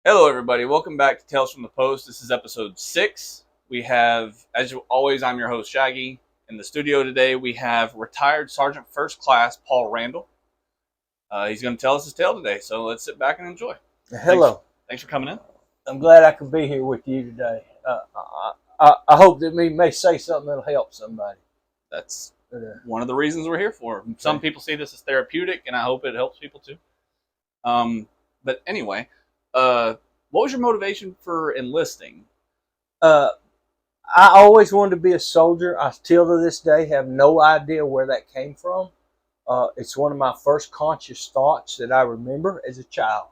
Hello, everybody. Welcome back to Tales from the Post. This is episode 6. We have, as always, I'm your host, Shaggy. In the studio today, we have retired Sergeant First Class Paul Randle. He's going to tell us his tale today, so let's sit back and enjoy. Hello. Thanks for coming in. I'm glad I could be here with you today. I hope that me may say something that'll help somebody. That's one of the reasons we're here for. Some people see this as therapeutic, and I hope it helps people too. But anyway, what was your motivation for enlisting? I always wanted to be a soldier. I still to this day have no idea where that came from. It's one of my first conscious thoughts that I remember as a child.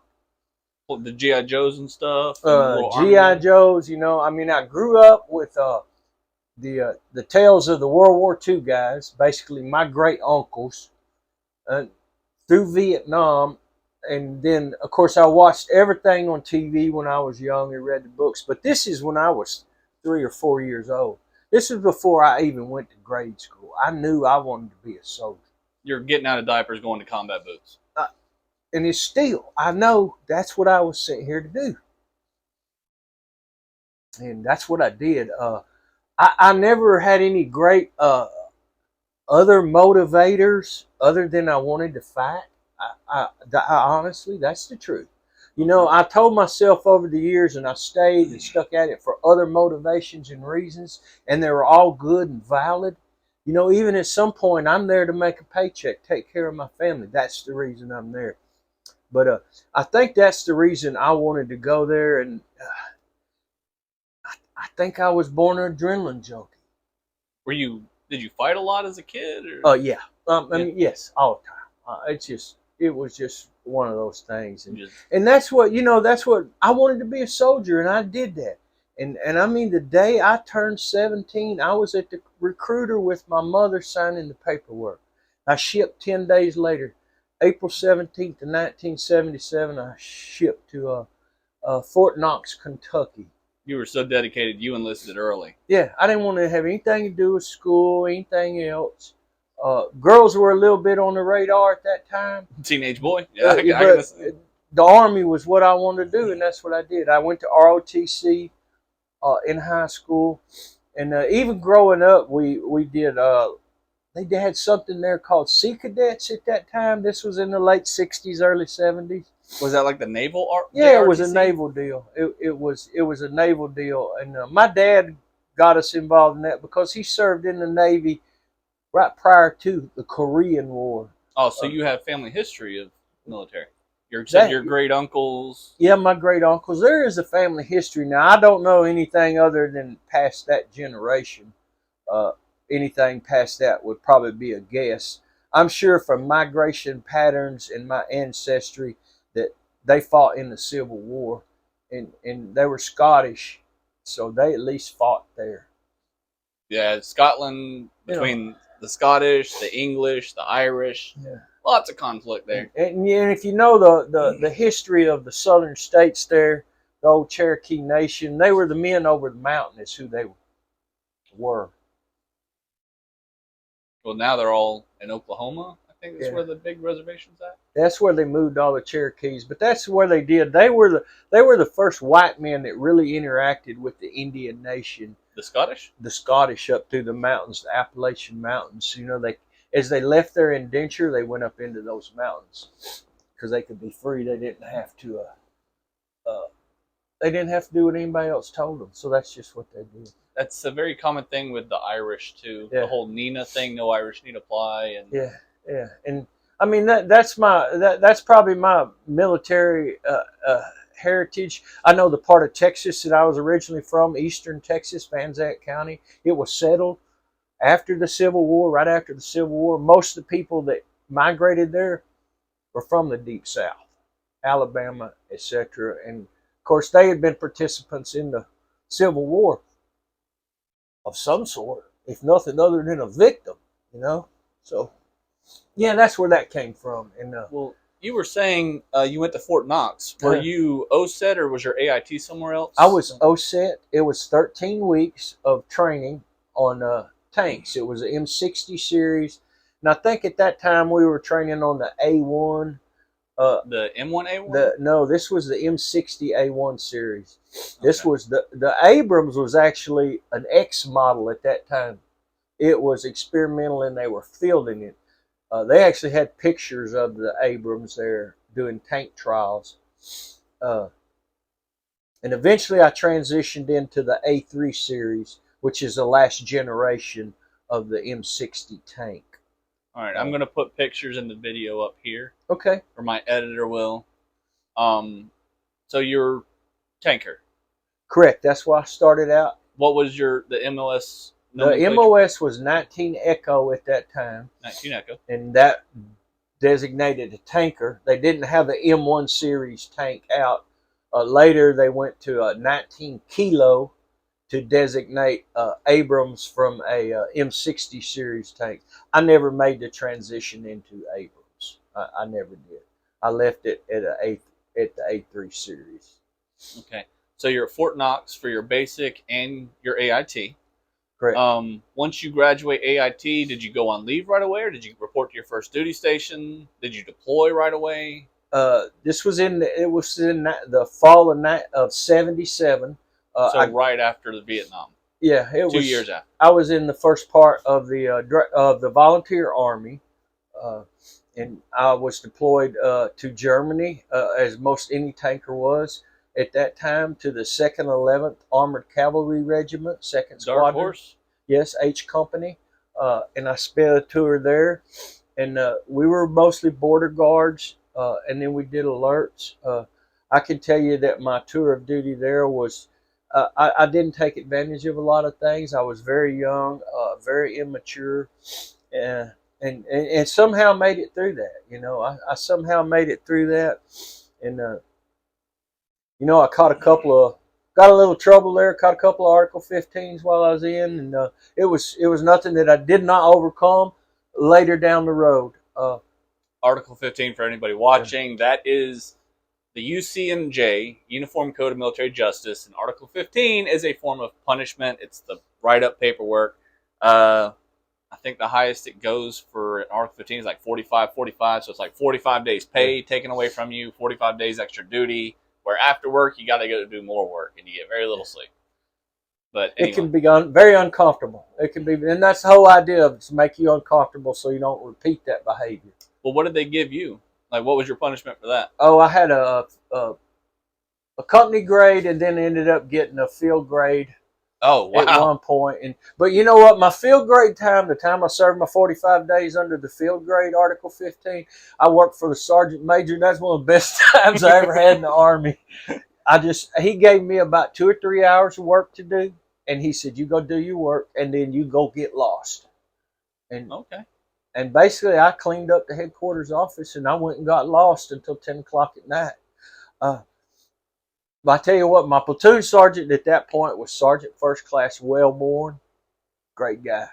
The G.I. Joes and stuff? G.I. Joes, I grew up with the tales of the World War II guys, basically my great uncles, through Vietnam. And then, of course, I watched everything on TV when I was young and read the books. But this is when I was 3 or 4 years old. This was before I even went to grade school. I knew I wanted to be a soldier. You're getting out of diapers, going to combat boots. And it's still, I know that's what I was sent here to do. And that's what I did. I never had any great other motivators other than I wanted to fight. I honestly, that's the truth. I told myself over the years, and I stayed and stuck at it for other motivations and reasons, and they were all good and valid. Even at some point, I'm there to make a paycheck, take care of my family. That's the reason I'm there. But I think that's the reason I wanted to go there, and I think I was born an adrenaline junkie. Did you fight a lot as a kid? Oh, yeah. Yes, all the time. It was just one of those things. And that's what I wanted to be, a soldier, and I did that. And I mean, the day I turned 17, I was at the recruiter with my mother signing the paperwork. I shipped 10 days later, April 17th of 1977, I shipped to Fort Knox, Kentucky. You were so dedicated, you enlisted early. Yeah, I didn't want to have anything to do with school, anything else. Girls were a little bit on the radar at that time. Teenage boy. Yeah, the Army was what I wanted to do, and that's what I did. I went to ROTC in high school, and even growing up, we did. They had something there called Sea Cadets at that time. This was in the late '60s, early '70s. Was that like the naval art? Yeah, it was a naval deal. It was a naval deal, and my dad got us involved in that because he served in the Navy right prior to the Korean War. Oh, so you have family history of military. Your great uncles. Yeah, my great uncles. There is a family history. Now, I don't know anything other than past that generation. Anything past that would probably be a guess. I'm sure from migration patterns and my ancestry that they fought in the Civil War, and they were Scottish, so they at least fought there. Yeah, Scotland, between the Scottish, the English, the Irish. Yeah. Lots of conflict there. And if you know the history of the southern states there, the old Cherokee Nation, they were the men over the mountain is who they were. Well, now they're all in Oklahoma. I think that's where the big reservation's at. That's where they moved all the Cherokees, but that's where they did. They were the first white men that really interacted with the Indian Nation. The Scottish? The Scottish up through the mountains, the Appalachian Mountains. As they left their indenture, they went up into those mountains because they could be free. They didn't have to. They didn't have to do what anybody else told them. So that's just what they did. That's a very common thing with the Irish too. Yeah. The whole Nina thing, no Irish need apply, and yeah, and I mean that's probably my military heritage. I know the part of Texas that I was originally from, eastern Texas, Van Zandt County. It was settled after the Civil War. Right after the Civil War, most of the people that migrated there were from the Deep South, Alabama, etc. And of course, they had been participants in the Civil War of some sort, if nothing other than a victim. So yeah, that's where that came from. And well, you were saying you went to Fort Knox. Were you OSET or was your AIT somewhere else? I was OSET. It was 13 weeks of training on tanks. It was an M60 series. And I think at that time we were training on the A1 The M1A1? No, this was the M60A1 series. This Okay. was the Abrams was actually an X model at that time. It was experimental and they were fielding it. They actually had pictures of the Abrams there doing tank trials. Uh, and eventually I transitioned into the A3 series, which is the last generation of the M60 tank. All right, I'm going to put pictures in the video up here. Okay. Or my editor will. So you're tanker. Correct. That's why I started out. What was the MOS? The MOS was 19 Echo at that time. 19 Echo. And that designated a tanker. They didn't have the M1 series tank out. Later, they went to a 19 Kilo to designate Abrams from a M60 series tank. I never made the transition into Abrams. I never did. I left it at the A3 series. Okay. So you're at Fort Knox for your basic and your AIT. Correct. Once you graduate AIT, did you go on leave right away, or did you report to your first duty station? Did you deploy right away? This was in the fall of '77. So right after the Vietnam. Yeah, it was 2 years after. I was in the first part of the volunteer army, and I was deployed to Germany, as most any tanker was at that time, to the 2nd 11th Armored Cavalry Regiment, 2nd Squadron. Dark Horse? Yes, H Company. And I spent a tour there. And we were mostly border guards, and then we did alerts. I can tell you that my tour of duty there was, I didn't take advantage of a lot of things. I was very young, very immature, and somehow made it through that. You know, I somehow made it through that. And, you know, I got a little trouble there, caught a couple of Article 15s while I was in, and it was nothing that I did not overcome later down the road. Article 15, for anybody watching, that is the UC&J, Uniform Code of Military Justice, and Article 15 is a form of punishment. It's the write-up paperwork. I think the highest it goes for Article 15 is like 45, so it's like 45 days pay taken away from you, 45 days extra duty, where after work you got to go do more work, and you get very little sleep. But anyway. It can be very uncomfortable. It can be, and that's the whole idea of it, to make you uncomfortable so you don't repeat that behavior. Well, what did they give you? Like, what was your punishment for that? Oh, I had a company grade, and then ended up getting a field grade. Oh, wow. At one point. But you know what? My field grade time, the time I served my 45 days under the field grade, Article 15, I worked for the sergeant major. That's one of the best times I ever had in the Army. He gave me about 2 or 3 hours of work to do, and he said, you go do your work, and then you go get lost. And okay. And basically, I cleaned up the headquarters office, and I went and got lost until 10 o'clock at night. But I tell you what, my platoon sergeant at that point was Sergeant First Class Wellborn. Great guy.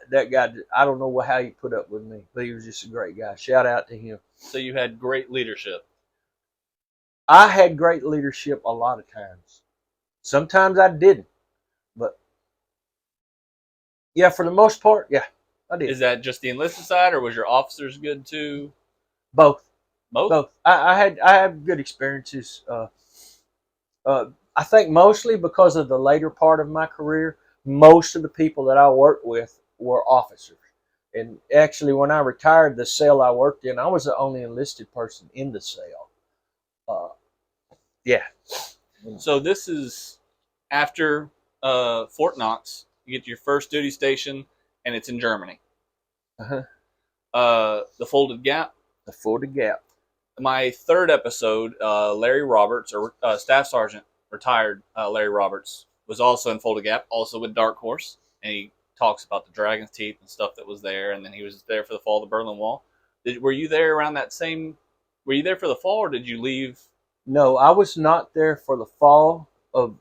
That guy, I don't know how he put up with me, but he was just a great guy. Shout out to him. So you had great leadership. I had great leadership a lot of times. Sometimes I didn't. But, yeah, for the most part, yeah, I did. Is that just the enlisted side, or was your officers good too? Both. Both? I had good experiences. I think mostly because of the later part of my career, most of the people that I worked with were officers. And actually, when I retired, the cell I worked in, I was the only enlisted person in the cell. Yeah. So this is after Fort Knox. You get to your first duty station, and it's in Germany. Uh-huh. The Folded Gap. The Folded Gap. My third episode, Larry Roberts, or Staff Sergeant, retired Larry Roberts, was also in Folded Gap, also with Dark Horse, and he talks about the Dragon's Teeth and stuff that was there, and then he was there for the fall of the Berlin Wall. Were you there around that same? Were you there for the fall, or did you leave? No, I was not there for the fall of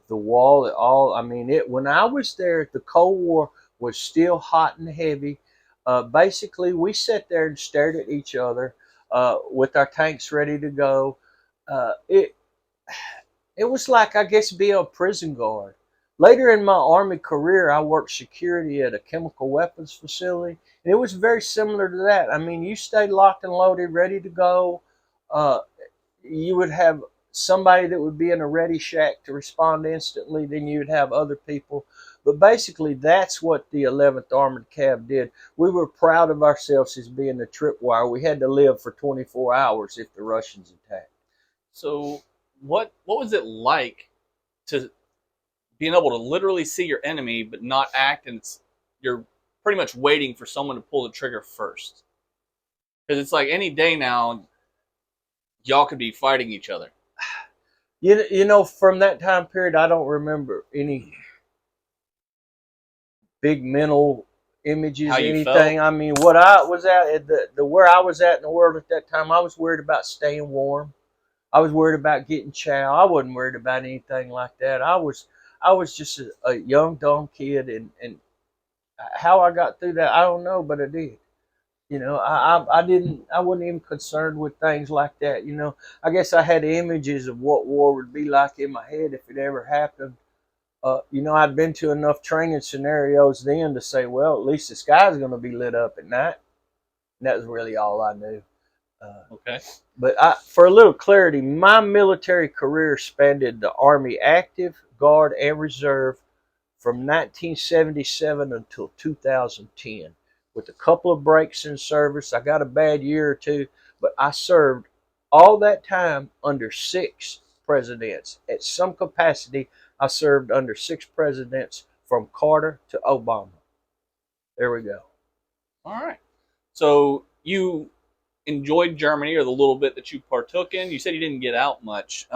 the wall at all. I mean, when I was there, the Cold War was still hot and heavy. Basically, we sat there and stared at each other with our tanks ready to go. It was like, I guess, being a prison guard. Later in my Army career, I worked security at a chemical weapons facility, and it was very similar to that. I mean, you stayed locked and loaded, ready to go. Uh, you would have somebody that would be in a ready shack to respond instantly. Then you would have other people. But basically, that's what the 11th Armored Cav did. We were proud of ourselves as being the tripwire. We had to live for 24 hours if the Russians attacked. So what was it like to being able to literally see your enemy but not act, and you're pretty much waiting for someone to pull the trigger first? Because it's like any day now, y'all could be fighting each other. You know, from that time period, I don't remember any big mental images, How you anything. felt? I mean, what I was at the where I was at in the world at that time, I was worried about staying warm. I was worried about getting chow. I wasn't worried about anything like that. I was just a young dumb kid, and how I got through that, I don't know, but I did. You know, I wasn't even concerned with things like that. You know, I guess I had images of what war would be like in my head if it ever happened. You know, I'd been to enough training scenarios then to say, well, at least the sky's going to be lit up at night. And that was really all I knew. Okay. But for a little clarity, my military career spanned the Army active, Guard, and Reserve from 1977 until 2010, with a couple of breaks in service. I got a bad year or two, but I served all that time under 6 presidents. At some capacity, I served under 6 presidents from Carter to Obama. There we go. All right. So you enjoyed Germany, or the little bit that you partook in. You said you didn't get out much.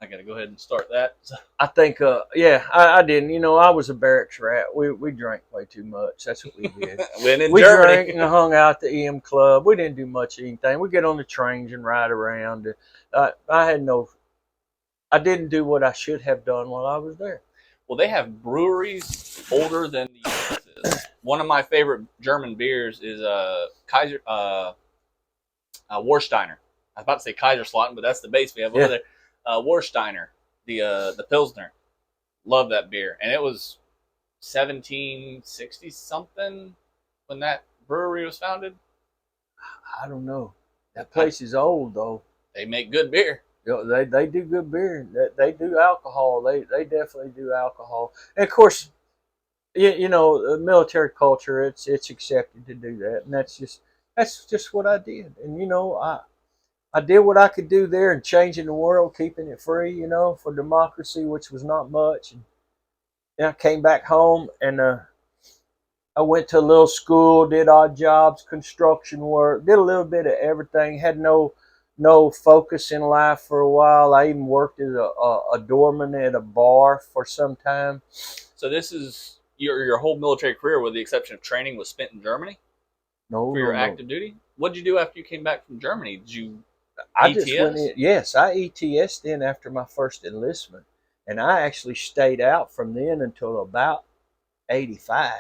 I got to go ahead and start that. I think, yeah, I didn't. You know, I was a barracks rat. We drank way too much. That's what we did. When in We Germany. drank and hung out at the EM Club. We didn't do much of anything. We get on the trains and ride around. I didn't do what I should have done while I was there. Well, they have breweries older than the U.S. is. One of my favorite German beers is Warsteiner. I was about to say Kaiserslautern, but that's the base we have over there. Warsteiner, the Pilsner. Love that beer. And it was 1760 something when that brewery was founded. I don't know. That place is old though. They make good beer. You know, they do good beer. They do alcohol. They definitely do alcohol. And of course, you know, military culture. It's accepted to do that, and that's just what I did. And you know, I did what I could do there in changing the world, keeping it free. You know, for democracy, which was not much. And then I came back home, and I went to a little school, did odd jobs, construction work, did a little bit of everything. Had no focus in life for a while. I even worked as a doorman at a bar for some time. So this is your whole military career, with the exception of training, was spent in Germany for your active duty. What did you do after you came back from Germany? Did you I just went in. Yes, I ETS'd in after my first enlistment, and I actually stayed out from then until about 85.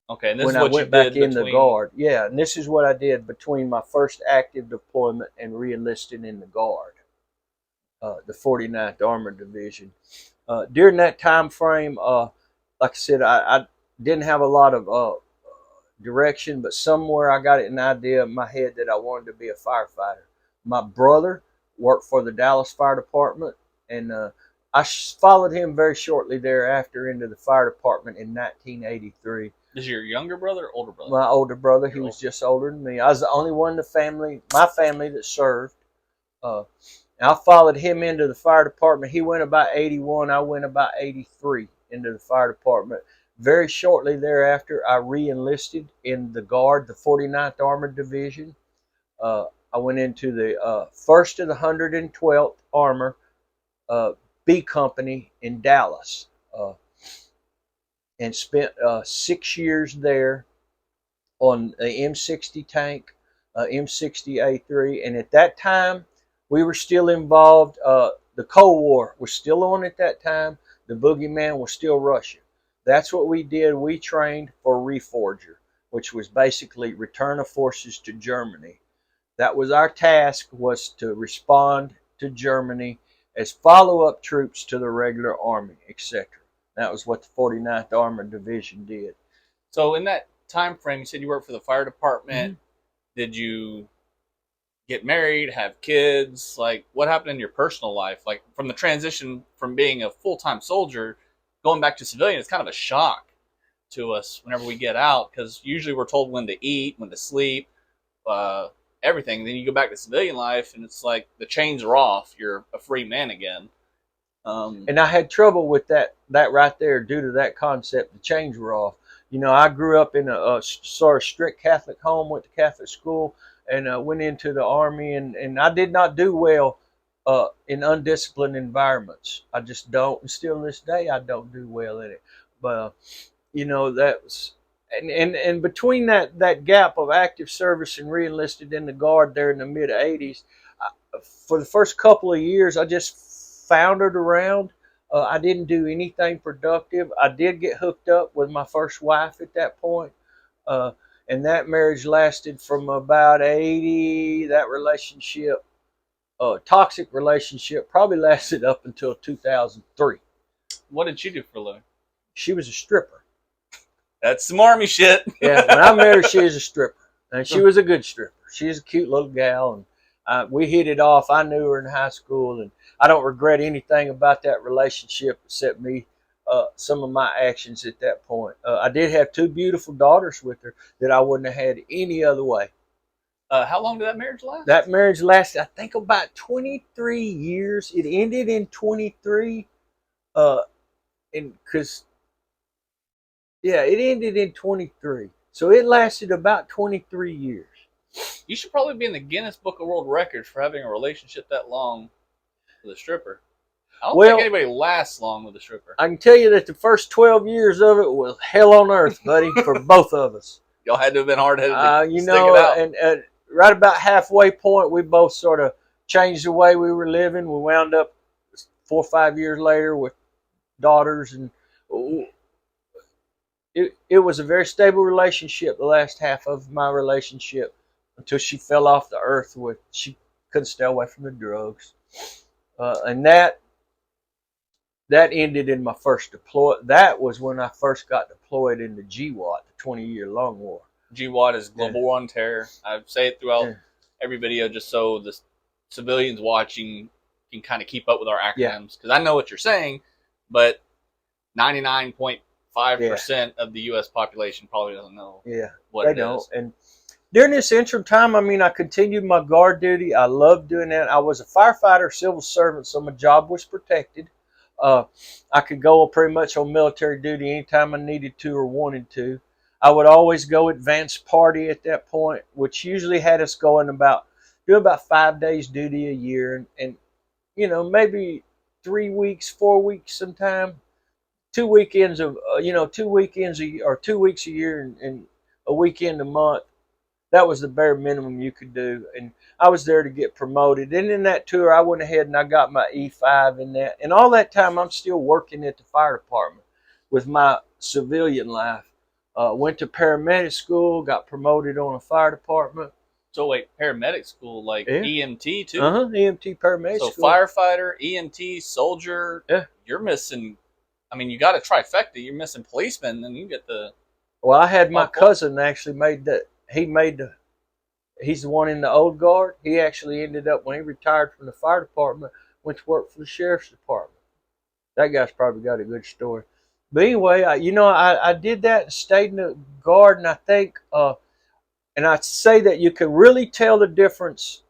Okay, and this when is what I went you back did in the Guard. Yeah, and this is what I did between my first active deployment and re-enlisting in the Guard, the 49th Armored Division. During that time frame, like I said, I didn't have a lot of direction, but somewhere I got an idea in my head that I wanted to be a firefighter. My brother worked for the Dallas Fire Department, and I followed him very shortly thereafter into the fire department in 1983. Is your younger brother or older brother? My older brother. He was just older than me. I was the only one in my family that served. I followed him into the fire department. He went about 81. I went about 83 into the fire department. Very shortly thereafter, I re-enlisted in the Guard, the 49th Armored Division. I went into the 1st of the 112th Armor B Company in Dallas. And spent 6 years there on the M60 tank, M60A3. And at that time, we were still involved. The Cold War was still on at that time. The boogeyman was still Russia. That's what we did. We trained for Reforger, which was basically return of forces to Germany. That was our task, was to respond to Germany as follow-up troops to the regular army, etc. That was what the 49th Armored Division did. So in that time frame, you said you worked for the fire department. Mm-hmm. Did you get married, have kids. Like, what happened in your personal life? Like, from the transition from being a full-time soldier going back to civilian, it's kind of a shock to us whenever we get out, because usually we're told when to eat, when to sleep, uh, everything. Then you go back to civilian life, and it's like the chains are off. You're a free man again. And I had trouble with that right there due to that concept. The chains were off. You know, I grew up in a sort of strict Catholic home, went to Catholic school, and went into the Army, and I did not do well in undisciplined environments. I just don't, and still to this day, I don't do well in it. But, you know, that was, and between that gap of active service and reenlisted in the Guard there in the mid 80s, for the first couple of years, I just floundered around. I didn't do anything productive. I did get hooked up with my first wife at that point. Uh, and that marriage lasted from about 80. That relationship, toxic relationship, probably lasted up until 2003. What did she do for a living? She was a stripper. That's some Army shit. Yeah, when I met her, she was a stripper. And she was a good stripper. She's a cute little gal, and we hit it off. I knew her in high school, and I don't regret anything about that relationship except some of my actions at that point. I did have two beautiful daughters with her that I wouldn't have had any other way. How long did that marriage last? That marriage lasted, I think, about 23 years. It ended in 23, it ended in 23. So it lasted about 23 years. You should probably be in the Guinness Book of World Records for having a relationship that long with a stripper. I don't think anybody lasts long with a stripper. I can tell you that the first 12 years of it was hell on earth, buddy, for both of us. Y'all had to have been hard-headed to stick it out. And right about halfway point, we both sort of changed the way we were living. We wound up 4 or 5 years later with daughters, and it was a very stable relationship, the last half of my relationship, until she fell off the earth. She couldn't stay away from the drugs. And that ended in my first deploy. That was when I first got deployed in the GWAT, the 20-year long war. GWAT is Global War on Terror. I say it throughout every video just so the civilians watching can kind of keep up with our acronyms. Because I know what you're saying, but 99.5% of the U.S. population probably doesn't know what it is. And during this interim time, I mean, I continued my guard duty. I loved doing that. I was a firefighter, civil servant, so my job was protected. I could go pretty much on military duty anytime I needed to or wanted to. I would always go advanced party at that point, which usually had us going about 5 days duty a year, and you know, maybe 3 weeks, 4 weeks sometime. 2 weekends of 2 weekends or 2 weeks a year and a weekend a month. That was the bare minimum you could do, and I was there to get promoted. And in that tour, I went ahead and I got my E5 in that. And all that time, I'm still working at the fire department with my civilian life. Went to paramedic school, got promoted on a fire department. So wait, paramedic school, like EMT too? EMT paramedic school. So firefighter, EMT, soldier. Yeah. You're missing. I mean, you got a trifecta. You're missing policemen, and you get the. Well, I had my cousin actually made that. He's the one in the old guard. He actually ended up, when he retired from the fire department, went to work for the sheriff's department. That guy's probably got a good story. But anyway, I did that and stayed in the guard, and I think, and I say that you can really tell the difference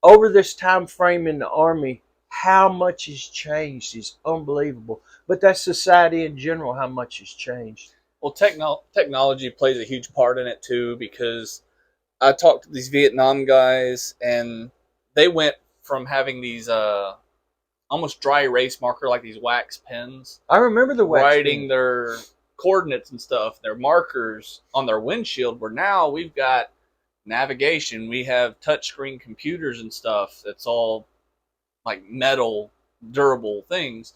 over this time frame in the Army. How much has changed is unbelievable. But that's society in general, how much has changed. Well, technology plays a huge part in it too, because I talked to these Vietnam guys, and they went from having these almost dry erase marker, like these wax pens. I remember the wax writing their coordinates and stuff, their markers on their windshield, where now we've got navigation. We have touchscreen computers and stuff that's all like metal, durable things.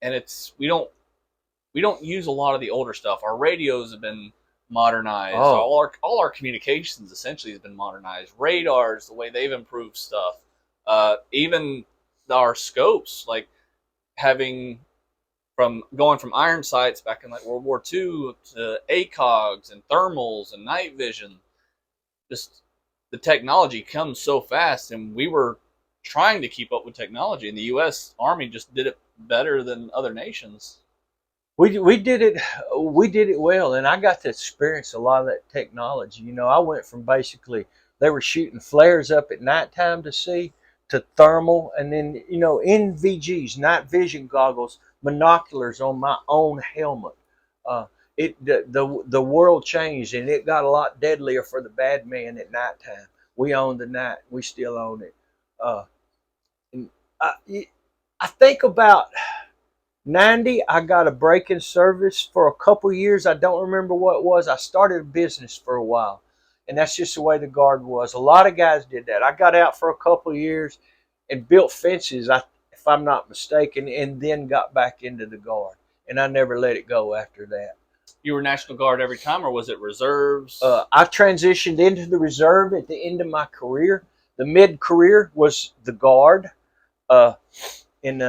And we don't use a lot of the older stuff. Our radios have been modernized. All our communications essentially has been modernized. Radars, the way they've improved stuff. Even our scopes, like going from iron sights back in like World War II to ACOGs and thermals and night vision. Just the technology comes so fast, and we were trying to keep up with technology, and the U.S. Army just did it better than other nations. We did it well, and I got to experience a lot of that technology. I went from basically they were shooting flares up at nighttime to see to thermal, and then NVGs, night vision goggles, monoculars on my own helmet. Uh, the world changed, and it got a lot deadlier for the bad man at nighttime. We owned the night, we still own it. And I think about 90, I got a break-in service for a couple years. I don't remember what it was. I started a business for a while, and that's just the way the Guard was. A lot of guys did that. I got out for a couple of years and built fences, if I'm not mistaken, and then got back into the Guard, and I never let it go after that. You were National Guard every time, or was it reserves? I transitioned into the reserve at the end of my career. The mid-career was the Guard, and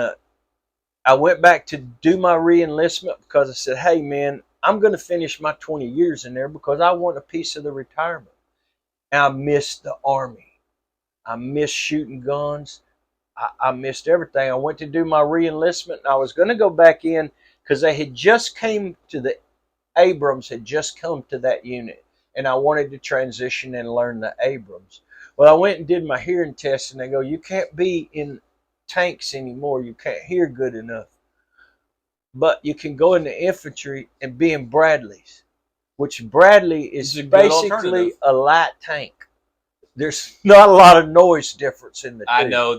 I went back to do my re-enlistment because I said, hey, man, I'm going to finish my 20 years in there because I want a piece of the retirement. And I missed the Army. I missed shooting guns. I missed everything. I went to do my re-enlistment, and I was going to go back in because they had just came to the Abrams had just come to that unit, and I wanted to transition and learn the Abrams. Well, I went and did my hearing test, and they go, you can't be in tanks anymore. You can't hear good enough. But you can go into infantry and be in Bradleys, which Bradley is basically a light tank. There's not a lot of noise difference in the two. I know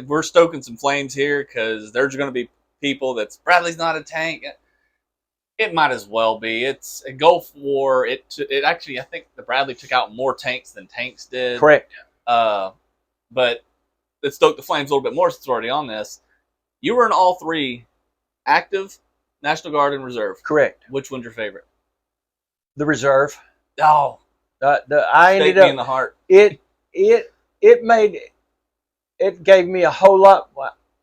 we're stoking some flames here because there's going to be people that's Bradley's not a tank. It might as well be. It's a Gulf War. It actually, I think the Bradley took out more tanks than tanks did. Correct. But let's stoke the flames a little bit more since we're already on this. You were in all three: active, National Guard, and reserve. Correct. Which one's your favorite? The reserve. Oh, I ended up in the heart. It gave me a whole lot.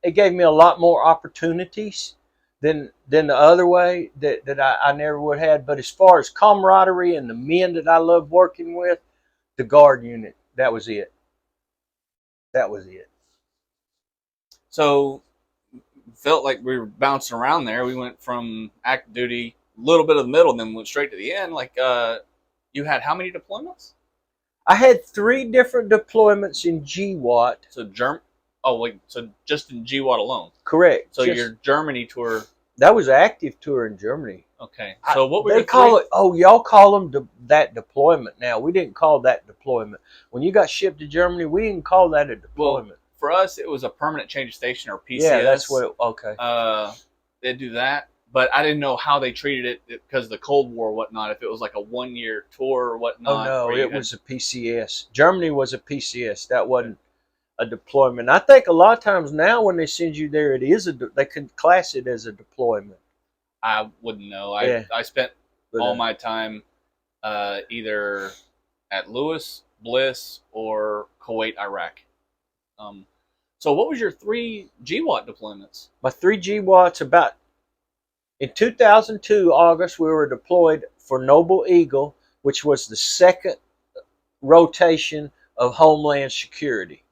It gave me a lot more opportunities than the other way that I never would have had. But as far as camaraderie and the men that I loved working with, the Guard unit, that was it. That was it. So, felt like we were bouncing around there. We went from active duty, a little bit of the middle, then went straight to the end. Like, you had how many deployments? I had 3 different deployments in GWAT. So just in GWAT alone. Correct. So your Germany tour. That was an active tour in Germany. Okay. So what were they call it? Oh, y'all call them that deployment now. We didn't call that deployment. When you got shipped to Germany, we didn't call that a deployment. Well, for us, it was a permanent change of station, or PCS. Yeah, that's what. Okay. They do that, but I didn't know how they treated it because of the Cold War or whatnot. If it was like a 1-year tour or whatnot. Oh no, it was a PCS. Germany was a PCS. That wasn't a deployment. I think a lot of times now when they send you there, they can class it as a deployment. I wouldn't know. Yeah. I spent all my time either at Lewis, Bliss, or Kuwait, Iraq. So what was your 3 GWAT deployments? My 3 GWATs in 2002 August we were deployed for Noble Eagle, which was the second rotation of Homeland Security.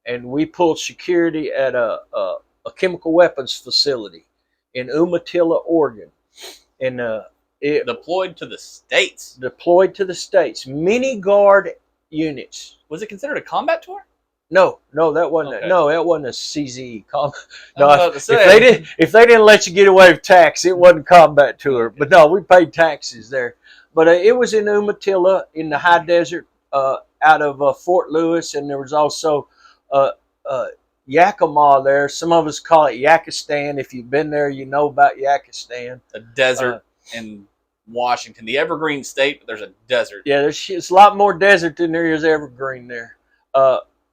And we pulled security at a chemical weapons facility in Umatilla, Oregon. And it deployed to the States. Deployed to the States. Mini Guard units. Was it considered a combat tour? No, that wasn't. Okay. No, that wasn't a CZE. No, if they didn't let you get away with tax, it wasn't combat tour. But no, we paid taxes there. But it was in Umatilla in the high desert out of Fort Lewis, and there was also Yakima there. Some of us call it Yakistan. If you've been there, you know about Yakistan. A desert in Washington, the Evergreen State, but there's a desert. Yeah, it's a lot more desert than there is evergreen there.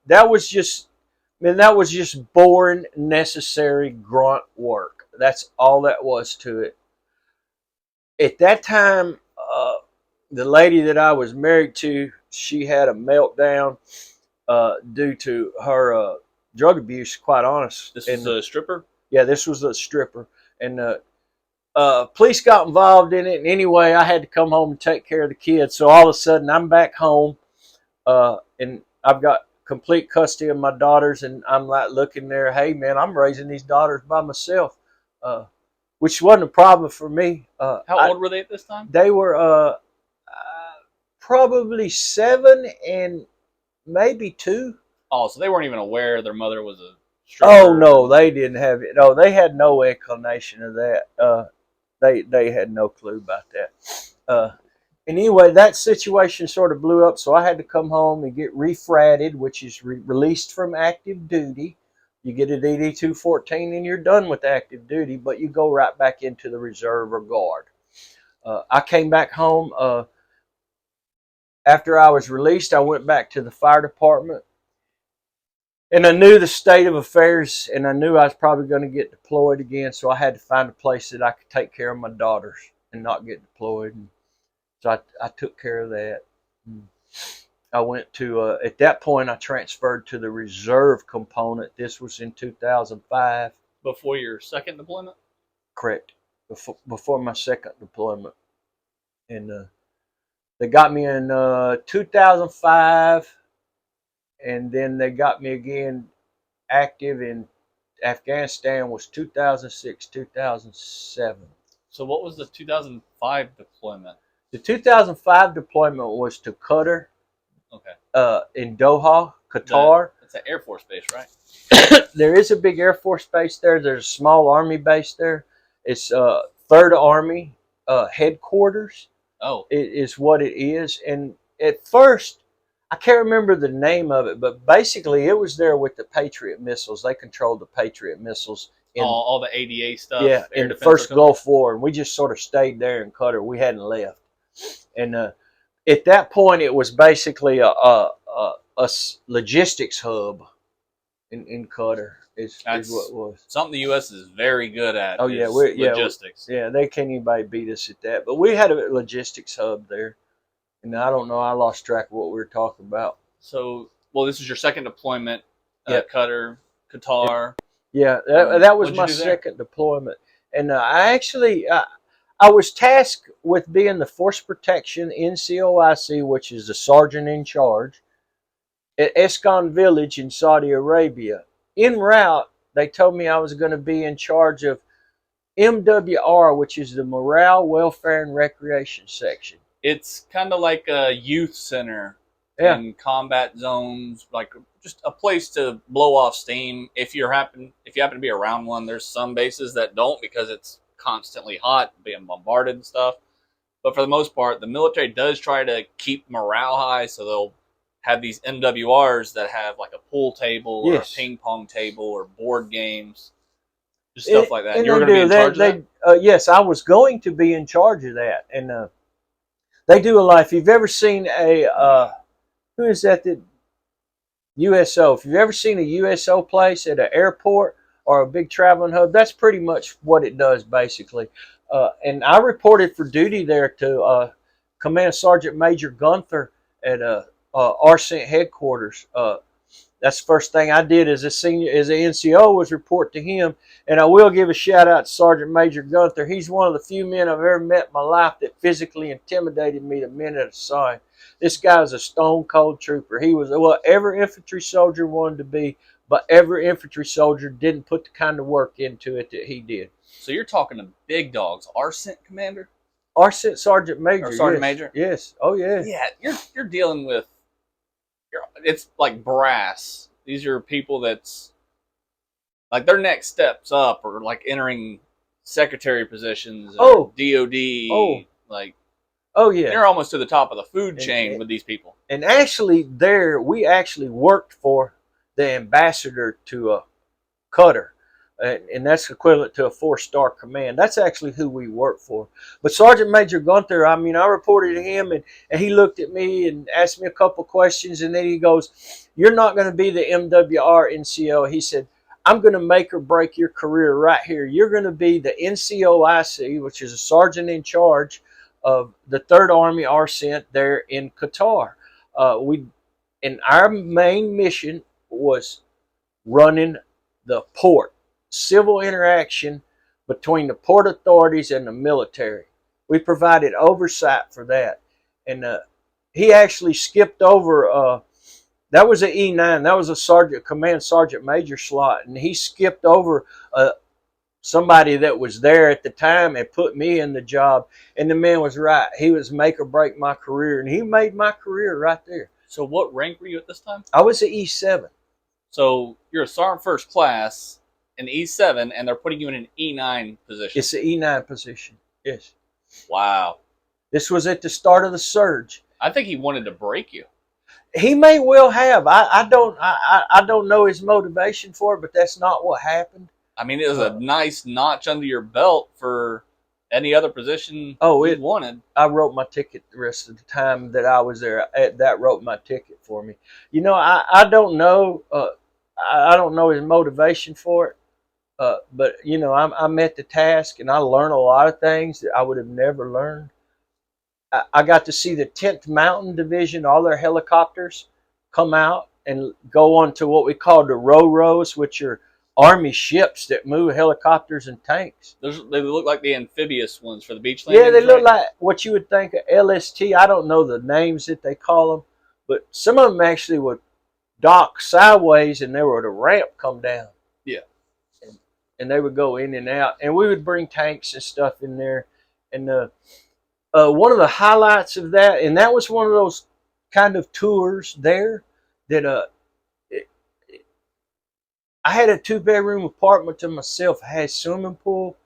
That was just boring, necessary grunt work. That's all that was to it. At that time, the lady that I was married to, she had a meltdown due to her drug abuse, quite honest. This was a stripper? Yeah, this was a stripper. And police got involved in it. And anyway, I had to come home and take care of the kids. So all of a sudden, I'm back home and I've got complete custody of my daughters, and I'm like looking there, hey man, I'm raising these daughters by myself, which wasn't a problem for me. How old were they at this time? They were probably 7 and maybe 2. Oh, so they weren't even aware their mother was a Oh stripper. no, they didn't have it. No, they had no inclination of that. They had no clue about that. And anyway, that situation sort of blew up, so I had to come home and get refratted, which is released from active duty. You get a DD 214 and you're done with active duty, but you go right back into the reserve or guard. I came back home. After I was released, I went back to the fire department. And I knew the state of affairs, and I knew I was probably going to get deployed again, so I had to find a place that I could take care of my daughters and not get deployed. And so I took care of that. I went to, at that point, I transferred to the reserve component. This was in 2005. Before your second deployment? Correct. Before my second deployment. And they got me in 2005. And then they got me again active in Afghanistan was 2006, 2007. So what was the 2005 deployment? The 2005 deployment was to Qatar, in Doha, Qatar. It's an Air Force base, right? There is a big Air Force base there. There's a small Army base there. It's 3rd Army headquarters. Oh. It is what it is. And at first, I can't remember the name of it, but basically it was there with the Patriot missiles. They controlled the Patriot missiles. All the ADA stuff? Yeah, in the first Gulf War. And we just sort of stayed there in Qatar. We hadn't left. And at that point, it was basically a logistics hub in Qatar. Is what it was. Something the U.S. is very good at. Oh, yeah. Logistics. Yeah, they can't anybody beat us at that. But we had a logistics hub there. And I don't know. I lost track of what we were talking about. So, well, this is your second deployment. Qatar. Yeah, that was my second deployment. And I was tasked with being the Force Protection NCOIC, which is the sergeant in charge, at Escon Village in Saudi Arabia. En route, they told me I was going to be in charge of MWR, which is the Morale, Welfare, and Recreation Section. It's kind of like a youth center in combat zones, like just a place to blow off steam. If you happen to be around one, there's some bases that don't because it's constantly hot, being bombarded and stuff. But for the most part, the military does try to keep morale high, so they'll have these MWRs that have like a pool table or a ping pong table or board games, just stuff like that. You were going to be in charge of that? Yes, I was going to be in charge of that. And they do a lot. If you've ever seen who is that USO. If you've ever seen a USO place at an airport or a big traveling hub, that's pretty much what it does, basically. And I reported for duty there to Command Sergeant Major Gunther at RCENT headquarters. That's the first thing I did as an NCO was report to him. And I will give a shout out to Sergeant Major Gunther. He's one of the few men I've ever met in my life that physically intimidated me the minute I saw him. This guy was a stone cold trooper. He was what every infantry soldier wanted to be, but every infantry soldier didn't put the kind of work into it that he did. So you're talking to big dogs, RCENT commander? RCENT Sergeant Major. Or Sergeant Major? Yes. Oh yeah. Yeah, you're dealing with it's like brass. These are people that's like their next steps up or like entering secretary positions or DOD. Like yeah. You're almost to the top of the food chain with these people. And actually we actually worked for the ambassador to Qatar. And that's equivalent to a 4-star command. That's actually who we work for. But Sergeant Major Gunther, I reported to him, and he looked at me and asked me a couple questions, and then he goes, "You're not going to be the MWR NCO." He said, "I'm going to make or break your career right here. You're going to be the NCOIC, which is a sergeant in charge of the 3rd Army RCENT there in Qatar." And our main mission was running the port. Civil interaction between the port authorities and the military. We provided oversight for that. And he actually skipped over. That was an E9. That was a sergeant, command sergeant major slot, and he skipped over somebody that was there at the time and put me in the job. And the man was right. He was make or break my career, and he made my career right there. So what rank were you at this time? I was an E7. So you're a sergeant first class, an E7, and they're putting you in an E9 position. It's an E9 position. Yes. Wow. This was at the start of the surge. I think he wanted to break you. He may well have. I don't know his motivation for it, but that's not what happened. I mean, it was a nice notch under your belt for any other position you wanted. I wrote my ticket the rest of the time that I was there. That wrote my ticket for me. You know, I don't know. I don't know his motivation for it. But you know, I met the task, and I learned a lot of things that I would have never learned. I got to see the 10th Mountain Division, all their helicopters come out and go on to what we call the Ro-Ros, which are Army ships that move helicopters and tanks. They look like the amphibious ones for the beach landings. Yeah, they look like what you would think of LST. I don't know the names that they call them, but some of them actually would dock sideways and there would a ramp come down. Yeah. And they would go in and out. And we would bring tanks and stuff in there. And one of the highlights of that, and that was one of those kind of tours there that I had a 2-bedroom apartment to myself. I had a swimming pool.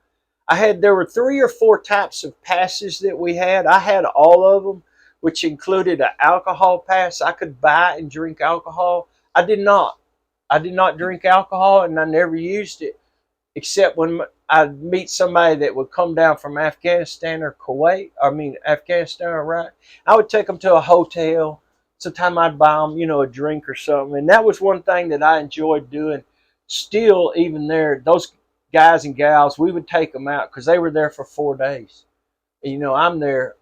There were 3 or 4 types of passes that we had. I had all of them, which included an alcohol pass. I could buy and drink alcohol. I did not. I did not drink alcohol, and I never used it, except when I'd meet somebody that would come down from Afghanistan or Kuwait. Afghanistan or Iraq. I would take them to a hotel. Sometimes I'd buy them, a drink or something. And that was one thing that I enjoyed doing. Still, even there, those guys and gals, we would take them out because they were there for 4 days. And, I'm there.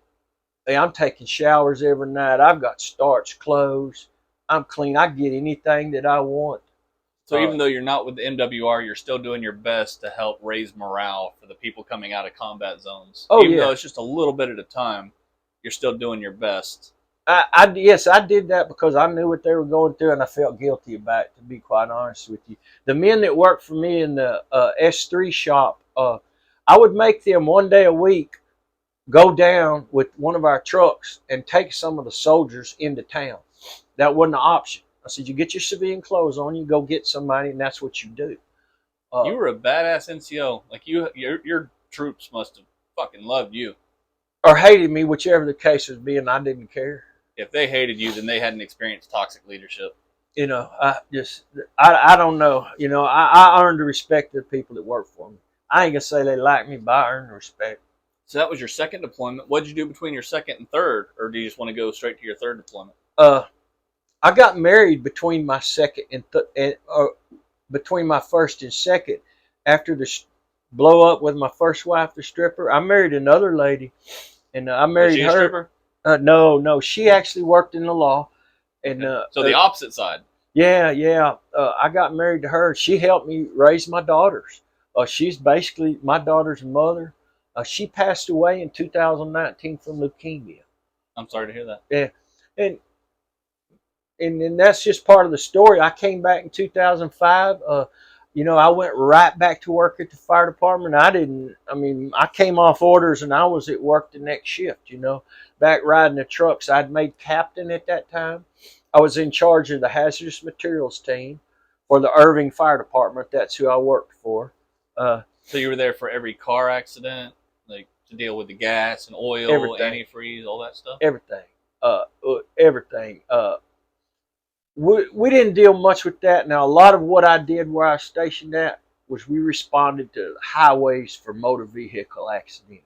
I'm taking showers every night. I've got starched clothes. I'm clean. I get anything that I want. So even though you're not with the MWR, you're still doing your best to help raise morale for the people coming out of combat zones. Even though it's just a little bit at a time, you're still doing your best. Yes, I did that because I knew what they were going through, and I felt guilty about it, to be quite honest with you. The men that worked for me in the S3 shop, I would make them 1 day a week go down with one of our trucks and take some of the soldiers into town. That wasn't an option. I said, you get your civilian clothes on, you go get somebody, and that's what you do. You were a badass NCO. Like your troops must have fucking loved you. Or hated me, whichever the case was being. I didn't care. If they hated you, then they hadn't experienced toxic leadership. I don't know. I earned the respect of the people that work for me. I ain't gonna say they like me, but I earned the respect. So that was your second deployment. What did you do between your second and third, or do you just want to go straight to your third deployment? I got married between my second and between my first and second. After the blow up with my first wife, the stripper, I married another lady, and I married was she her. A stripper? No, she actually worked in the law, and so the opposite side. Yeah. I got married to her. She helped me raise my daughters. She's basically my daughter's mother. She passed away in 2019 from leukemia. I'm sorry to hear that. Yeah, and that's just part of the story. I came back in 2005. I went right back to work at the fire department. I came off orders and I was at work the next shift, back riding the trucks. I'd made captain at that time. I was in charge of the hazardous materials team for the Irving Fire Department. That's who I worked for. So you were there for every car accident, like to deal with the gas and oil, everything. Antifreeze, all that stuff? Everything. Everything. We didn't deal much with that. Now, a lot of what I did where I was stationed at was we responded to highways for motor vehicle accidents.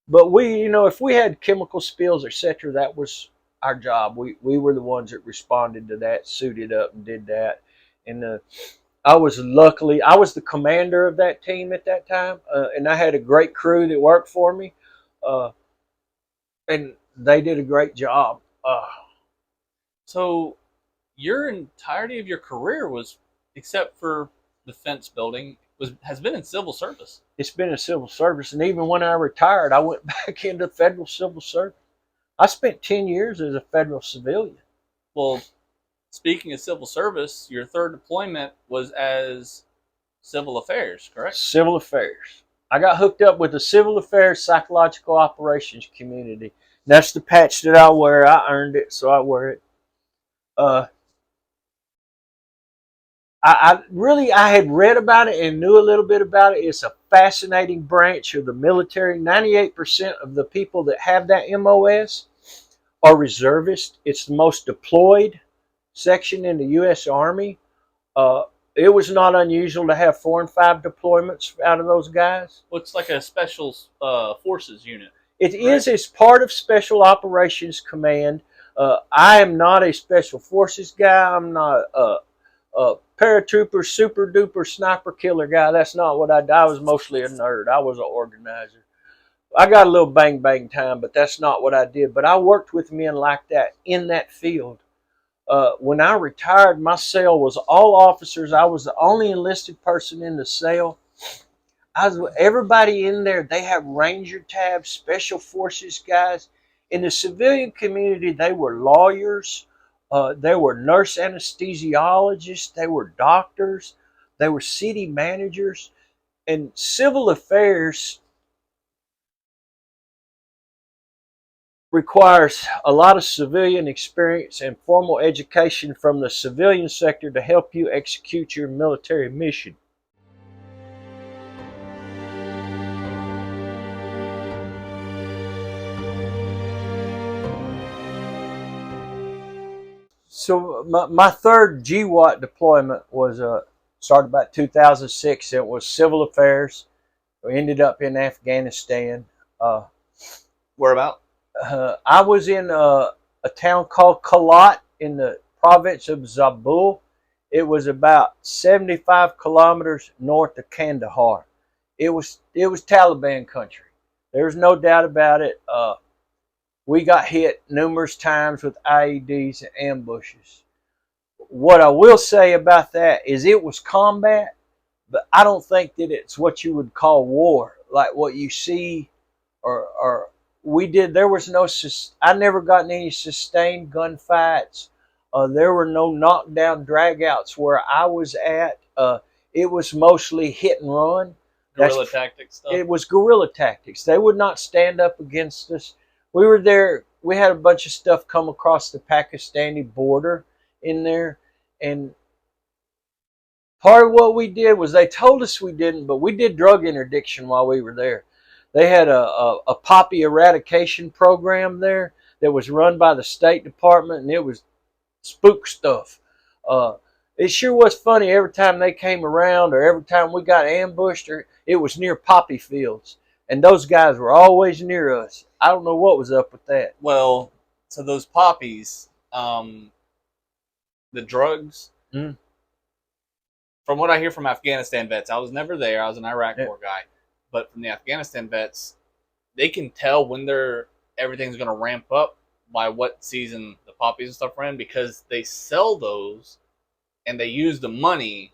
But if we had chemical spills, etc., that was our job. We were the ones that responded to that, suited up and did that. And I was the commander of that team at that time. And I had a great crew that worked for me. And they did a great job. So your entirety of your career was, except for the fence building, has been in civil service. It's been in civil service, and even when I retired, I went back into federal civil service. I spent 10 years as a federal civilian. Well, speaking of civil service, your third deployment was as civil affairs, correct? Civil affairs. I got hooked up with the civil affairs psychological operations community. That's the patch that I wear. I earned it, so I wear it. Uh, I had read about it and knew a little bit about it. It's a fascinating branch of the military. 98% of the people that have that MOS are reservists. It's the most deployed section in the U.S. Army. Uh, it was not unusual to have 4 and 5 deployments out of those guys. Looks like a special forces unit. It is as part of Special Operations Command. I am not a Special Forces guy. I'm not a paratrooper, super duper sniper killer guy. That's not what I did. I was mostly a nerd. I was an organizer. I got a little bang bang time, but that's not what I did. But I worked with men like that in that field. When I retired, my cell was all officers. I was the only enlisted person in the cell. Everybody in there, they have Ranger tabs, Special Forces guys. In the civilian community, they were lawyers. They were nurse anesthesiologists. They were doctors. They were city managers. And civil affairs requires a lot of civilian experience and formal education from the civilian sector to help you execute your military mission. So my third GWAT deployment was started about 2006. It was civil affairs. We ended up in Afghanistan. Where about? I was in a town called Kalat in the province of Zabul. It was about 75 kilometers north of Kandahar. It was Taliban country. There's no doubt about it. We got hit numerous times with IEDs and ambushes. What I will say about that is it was combat, but I don't think that it's what you would call war, like what you see or we did. There was no, I never got in any sustained gunfights. There were no knockdown dragouts where I was at. It was mostly hit and run. Guerrilla tactics stuff? It was guerrilla tactics. They would not stand up against us. We were there. We had a bunch of stuff come across the Pakistani border in there. And part of what we did was they told us we didn't, but we did drug interdiction while we were there. They had a poppy eradication program there that was run by the State Department, and it was spook stuff. It sure was funny every time they came around or every time we got ambushed, or it was near poppy fields. And those guys were always near us. I don't know what was up with that. Well, so those poppies, the drugs, from what I hear from Afghanistan vets, I was never there. I was an Iraq War guy. But from the Afghanistan vets, they can tell when everything's going to ramp up by what season the poppies and stuff are in, because they sell those and they use the money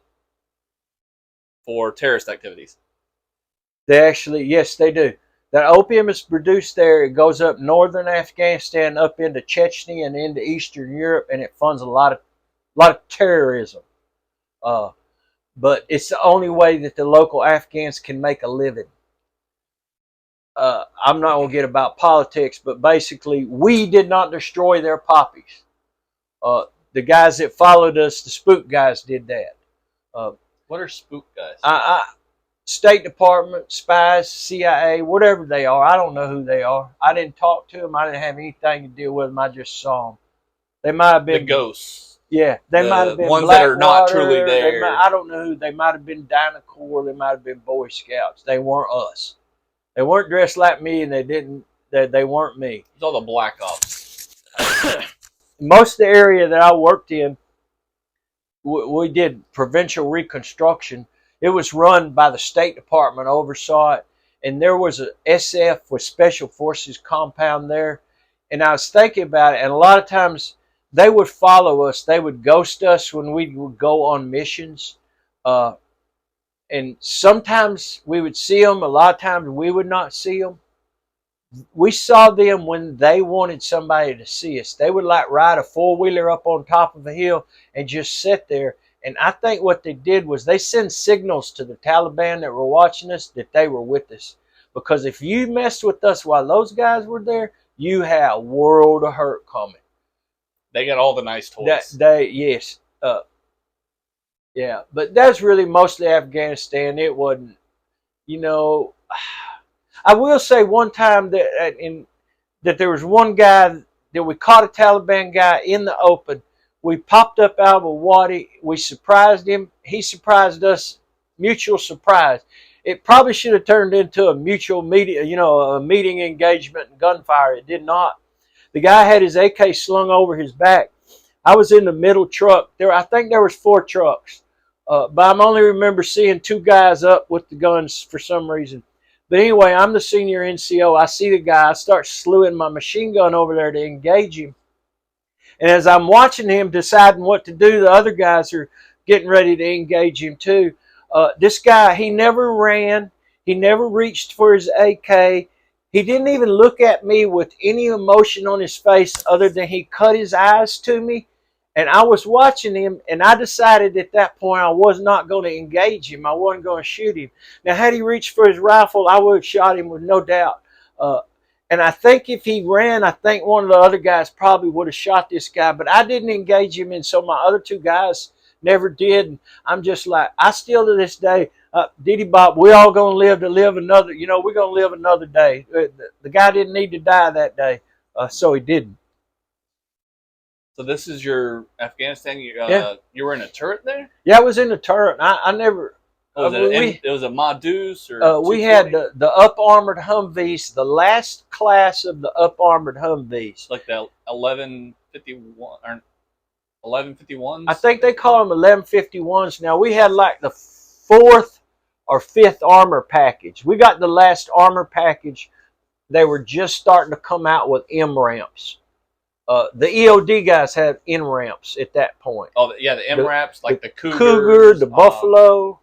for terrorist activities. They actually, yes, they do. That opium is produced there. It goes up northern Afghanistan, up into Chechnya and into Eastern Europe, and it funds a lot of terrorism. But it's the only way that the local Afghans can make a living. I'm not going to get about politics, but basically, we did not destroy their poppies. The guys that followed us, the spook guys, did that. What are spook guys? State Department, spies, CIA, whatever they are. I don't know who they are. I didn't talk to them. I didn't have anything to deal with them. I just saw them. They might have been the ghosts. Yeah, they might have been ones Blackwater, that are not truly there. I don't know who. They might have been Dynacorps. They might have been Boy Scouts. They weren't us. They weren't dressed like me, and they weren't me. It's all the Black Ops. Most of the area that I worked in, we did provincial reconstruction. It was run by the State Department, oversaw it, and there was a SF with Special Forces compound there. And I was thinking about it, and a lot of times they would follow us. They would ghost us when we would go on missions. And sometimes we would see them. A lot of times we would not see them. We saw them when they wanted somebody to see us. They would like ride a four-wheeler up on top of a hill and just sit there. And I think what they did was they sent signals to the Taliban that were watching us that they were with us. Because if you messed with us while those guys were there, you had a world of hurt coming. They got all the nice toys. Yes. Yeah. But that's really mostly Afghanistan. It wasn't, you know. I will say one time that there was one guy that we caught a Taliban guy in the open. We popped up out of a wadi. We surprised him. He surprised us. Mutual surprise. It probably should have turned into a mutual meeting, a meeting engagement and gunfire. It did not. The guy had his AK slung over his back. I was in the middle truck. I think there was 4 trucks, but I only remember seeing 2 guys up with the guns for some reason. But anyway, I'm the senior NCO. I see the guy. I start slewing my machine gun over there to engage him. And as I'm watching him deciding what to do, the other guys are getting ready to engage him too. This guy, he never ran. He never reached for his AK. He didn't even look at me with any emotion on his face other than he cut his eyes to me. And I was watching him, and I decided at that point I was not going to engage him. I wasn't going to shoot him. Now, had he reached for his rifle, I would have shot him with no doubt. And I think if he ran, I think one of the other guys probably would have shot this guy. But I didn't engage him, and so my other 2 guys never did. And I'm just like, I still to this day, Diddy Bop, we all going to live another, we're going to live another day. The guy didn't need to die that day, so he didn't. So this is your Afghanistan. Yeah. You were in a turret there. Yeah, I was in the turret. I never. It was a Madus or we had the up armored Humvees, the last class of the up armored Humvees, like the 1151 or 1151s. I think they call them 1151s. Now we had like the 4th or 5th armor package. We got the last armor package. They were just starting to come out with M ramps. The EOD guys had N ramps at that point. Oh yeah, the M ramps, like the Cougar, the Buffalo.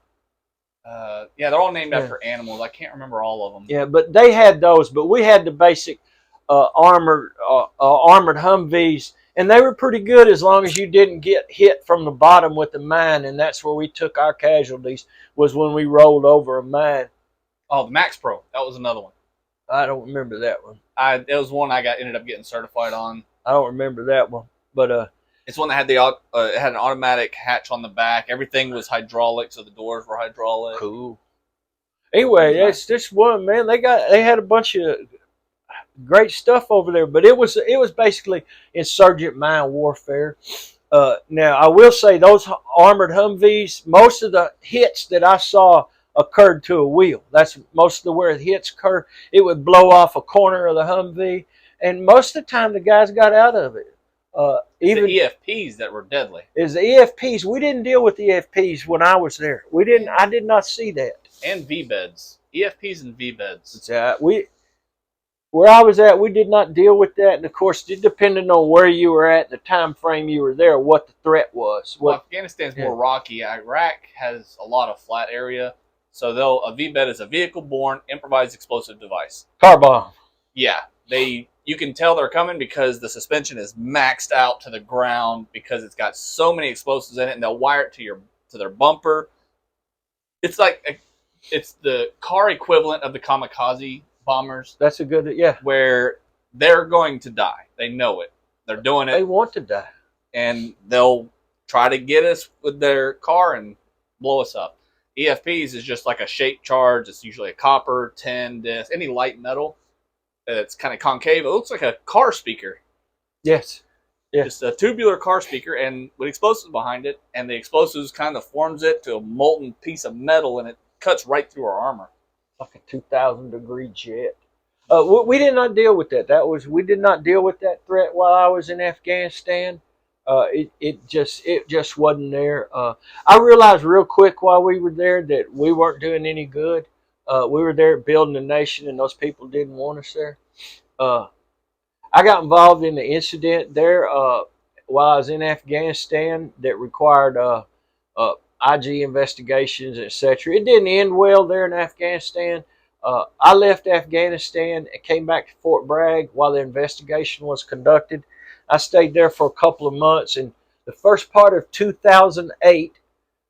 Yeah, they're all named after animals. I can't remember all of them. Yeah, but they had those. But we had the basic armored Humvees, and they were pretty good as long as you didn't get hit from the bottom with the mine. And that's where we took our casualties, was when we rolled over a mine. Oh, the Max Pro. That was another one. I don't remember that one. It was one I ended up getting certified on. I don't remember that one, but it's one that had it had an automatic hatch on the back. Everything was hydraulic, so the doors were hydraulic. Cool. Anyway, that's this one, man. They had a bunch of great stuff over there, but it was basically insurgent mine warfare. Now I will say those armored Humvees, most of the hits that I saw occurred to a wheel. That's most of where the hits occur. It would blow off a corner of the Humvee, and most of the time the guys got out of it. Even the EFPs that were deadly. Is the EFPs? We didn't deal with the EFPs when I was there. We didn't. I did not see that. And V beds, EFPs and V beds. Where I was at, we did not deal with that. And of course, it depended on where you were at, the time frame you were there, what the threat was. Afghanistan's more rocky. Iraq has a lot of flat area, so a V bed is a vehicle-borne improvised explosive device. Car bomb. Yeah, you can tell they're coming because the suspension is maxed out to the ground because it's got so many explosives in it, and they'll wire it to their bumper. It's like it's the car equivalent of the kamikaze bombers. That's a good, where they're going to die. They know it. They're doing it. They want to die, and they'll try to get us with their car and blow us up. EFPs is just like a shaped charge. It's usually a copper, tin, disc, any light metal. It's kind of concave. It looks like a car speaker. Yes. Yeah. Just a tubular car speaker, and with explosives behind it, and the explosives kind of forms it to a molten piece of metal, and it cuts right through our armor. Like a 2,000-degree jet. We did not deal with that. We did not deal with that threat while I was in Afghanistan. It just wasn't there. I realized real quick while we were there that we weren't doing any good. We were there building a nation, and those people didn't want us there. I got involved in the incident there while I was in Afghanistan that required IG investigations, etc. It didn't end well there in Afghanistan. I left Afghanistan and came back to Fort Bragg while the investigation was conducted. I stayed there for a couple of months. And the first part of 2008,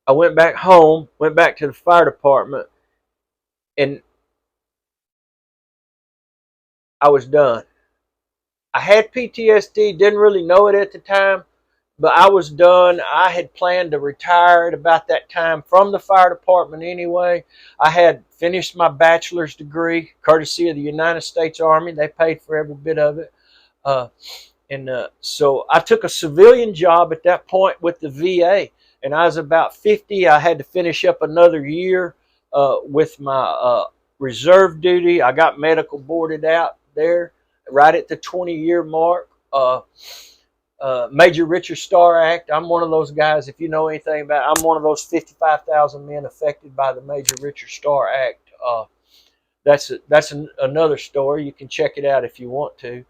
I went back home, went back to the fire department, and I was done. I had PTSD, didn't really know it at the time, but I was done. I had planned to retire at about that time from the fire department anyway. I had finished my bachelor's degree, courtesy of the United States Army. They paid for every bit of it. So I took a civilian job at that point with the VA, and I was about 50. I had to finish up another year with my reserve duty. I got medical boarded out there right at the 20-year mark. Major Richard Starr Act. I'm one of those guys, if you know anything about it, I'm one of those 55,000 men affected by the Major Richard Starr Act. That's another story. You can check it out if you want to.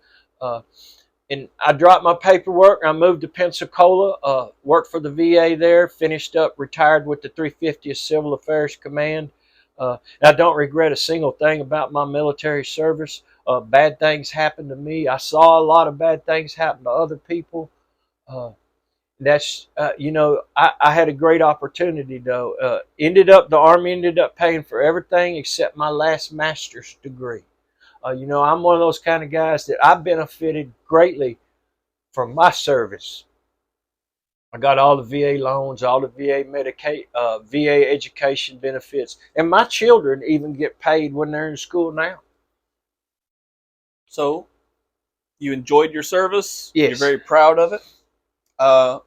And I dropped my paperwork. I moved to Pensacola, worked for the VA there, finished up, retired with the 350th Civil Affairs Command. I don't regret a single thing about my military service. Bad things happened to me. I saw a lot of bad things happen to other people. I had a great opportunity though. The Army ended up paying for everything except my last master's degree. I'm one of those kind of guys that I benefited greatly from my service. I got all the VA loans, all the VA education benefits, and my children even get paid when they're in school now. So, you enjoyed your service. Yes. You're very proud of it. I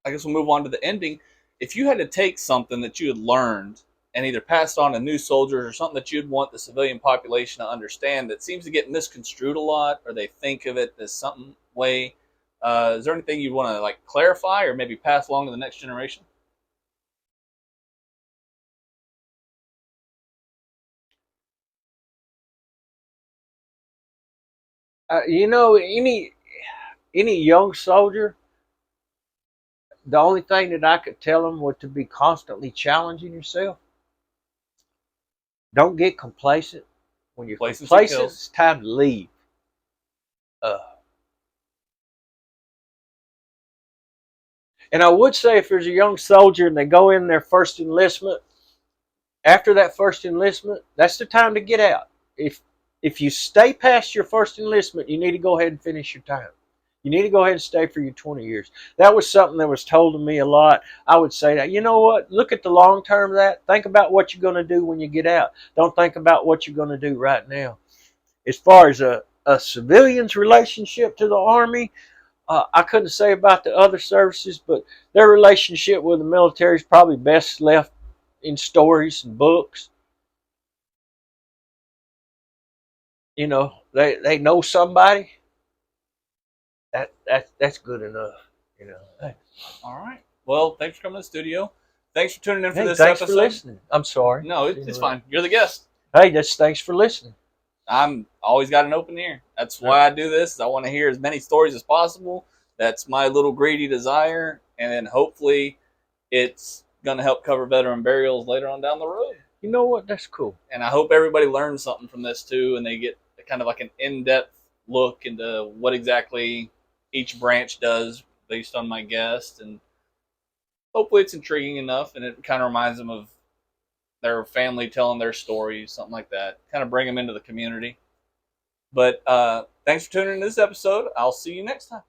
guess we'll move on to the ending. If you had to take something that you had learned and either passed on to new soldiers or something that you'd want the civilian population to understand that seems to get misconstrued a lot, or they think of it as something way, is there anything you'd want to clarify or maybe pass along to the next generation? Any young soldier, the only thing that I could tell them was to be constantly challenging yourself. Don't get complacent. When you're complacent, it's time to leave. And I would say if there's a young soldier and they go in their first enlistment, after that first enlistment, that's the time to get out. If you stay past your first enlistment, you need to go ahead and finish your time. You need to go ahead and stay for your 20 years. That was something that was told to me a lot. I would say that, you know what, look at the long term of that. Think about what you're going to do when you get out. Don't think about what you're going to do right now. As far as a civilian's relationship to the Army, I couldn't say about the other services, but their relationship with the military is probably best left in stories and books. They know somebody. That's good enough. Hey. All right. Well, thanks for coming to the studio. Thanks for tuning in for this thanks episode. For listening. I'm sorry. No, it's fine. You're the guest. Hey, thanks for listening. I'm always got an open ear. That's why I do this. I want to hear as many stories as possible. That's my little greedy desire, and then hopefully it's going to help cover veteran burials later on down the road. You know what? That's cool. And I hope everybody learns something from this too, and they get kind of like an in-depth look into what exactly each branch does based on my guest, and hopefully it's intriguing enough, and it kind of reminds them of their family telling their stories, something like that. Kind of bring them into the community. But thanks for tuning in to this episode. I'll see you next time.